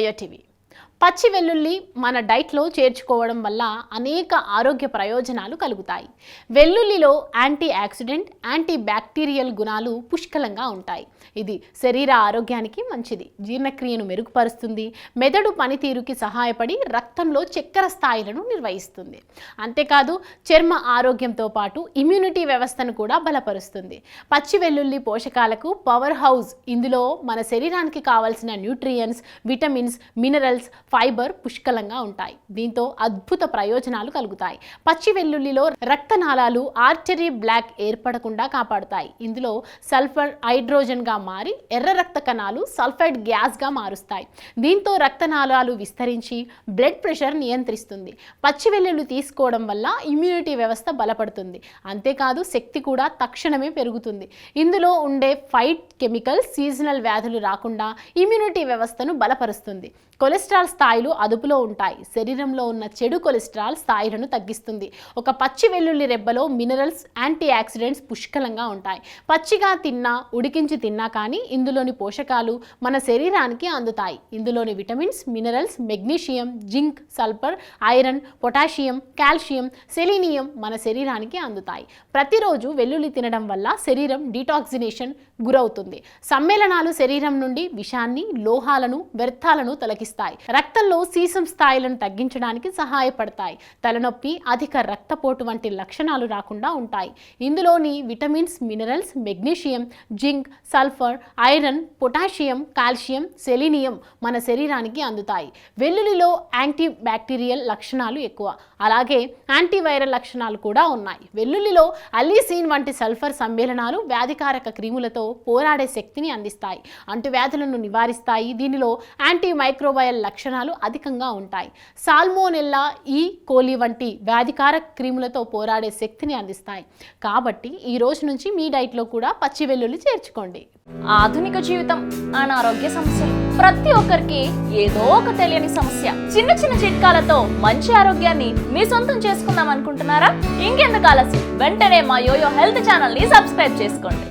Yo-yo TV. పచ్చి వెల్లుల్లి మన డైట్లో చేర్చుకోవడం వల్ల అనేక ఆరోగ్య ప్రయోజనాలు కలుగుతాయి. వెల్లుల్లిలో యాంటీ ఆక్సిడెంట్, యాంటీ బ్యాక్టీరియల్ గుణాలు పుష్కలంగా ఉంటాయి. ఇది శరీర ఆరోగ్యానికి మంచిది, జీర్ణక్రియను మెరుగుపరుస్తుంది, మెదడు పనితీరుకి సహాయపడి రక్తంలో చక్కెర స్థాయిలను నిర్వహిస్తుంది. అంతేకాదు చర్మ ఆరోగ్యంతో పాటు ఇమ్యూనిటీ వ్యవస్థను కూడా బలపరుస్తుంది. పచ్చి వెల్లుల్లి పోషకాలకు పవర్ హౌస్. ఇందులో మన శరీరానికి కావాల్సిన న్యూట్రియన్స్, విటమిన్స్, మినరల్స్, ఫైబర్ పుష్కలంగా ఉంటాయి. దీంతో అద్భుత ప్రయోజనాలు కలుగుతాయి. పచ్చి వెల్లుల్లిలో రక్తనాళాలు, ఆర్టరీ బ్లాక్ ఏర్పడకుండా కాపాడుతాయి. ఇందులో సల్ఫర్ హైడ్రోజన్గా మారి ఎర్ర రక్త కణాలు సల్ఫైడ్ గ్యాస్గా మారుస్తాయి. దీంతో రక్తనాళాలు విస్తరించి బ్లడ్ ప్రెషర్ నియంత్రిస్తుంది. పచ్చి వెల్లుల్లి తీసుకోవడం వల్ల ఇమ్యూనిటీ వ్యవస్థ బలపడుతుంది. అంతేకాదు శక్తి కూడా తక్షణమే పెరుగుతుంది. ఇందులో ఉండే ఫైట్ కెమికల్స్ సీజనల్ వ్యాధులు రాకుండా ఇమ్యూనిటీ వ్యవస్థను బలపరుస్తుంది. కొలెస్ట్రాల్ స్థాయిలు అదుపులో ఉంటాయి. శరీరంలో ఉన్న చెడు కొలెస్ట్రాల్ స్థాయిలను తగ్గిస్తుంది. ఒక పచ్చి వెల్లుల్లి రెబ్బలో మినరల్స్, యాంటీ ఆక్సిడెంట్స్ పుష్కలంగా ఉంటాయి. పచ్చిగా తిన్నా, ఉడికించి తిన్నా కానీ ఇందులోని పోషకాలు మన శరీరానికి అందుతాయి. ఇందులోని vitamins, minerals, magnesium, zinc, sulphur, iron, potassium, calcium, selenium మన శరీరానికి అందుతాయి. ప్రతిరోజు వెల్లుల్లి తినడం వల్ల శరీరం డీటాక్సినేషన్ గురవుతుంది. సమ్మేళనాలు శరీరం నుండి విషాన్ని, లోహాలను, వ్యర్థాలను తొలగిస్తాయి. రక్తంలో సీసం స్థాయిలను తగ్గించడానికి సహాయపడతాయి. తలనొప్పి, అధిక రక్తపోటు వంటి లక్షణాలు రాకుండా ఉంటాయి. ఇందులోని vitamins, minerals, magnesium, zinc, sulphur, iron, potassium, calcium, selenium మన శరీరానికి అందుతాయి. వెల్లుల్లిలో యాంటీ బ్యాక్టీరియల్ లక్షణాలు ఎక్కువ, అలాగే యాంటీవైరల్ లక్షణాలు కూడా ఉన్నాయి. వెల్లుల్లిలో అల్లీసిన్ వంటి సల్ఫర్ సమ్మేళనాలు వ్యాధికారక క్రిములతో పోరాడే శక్తిని అందిస్తాయి, అంటువ్యాధులను నివారిస్తాయి. దీనిలో యాంటీ మైక్రోబయల్ లక్షణాలు అధికంగా ఉంటాయి. సాల్మోనెల్లా, ఈ కోలి వంటి వ్యాధికారక క్రిములతో పోరాడే శక్తిని అందిస్తాయి. కాబట్టి ఈ రోజు నుంచి మీ డైట్లో కూడా పచ్చి వెల్లుల్లి చేర్చుకోండి. ఆధునిక జీవితం, అనారోగ్య సమస్యలు, ప్రతి ఒక్కరికి ఏదో ఒక తెలియని సమస్య. చిన్న చిన్న చిట్కాలతో మంచి ఆరోగ్యాన్ని మీ సొంతం చేసుకుందాం అనుకుంటున్నారా? ఇంకెందుకు ఆలస్యం, వెంటనే మా యోయో హెల్త్ ఛానల్ ని సబ్స్క్రైబ్ చేసుకోండి.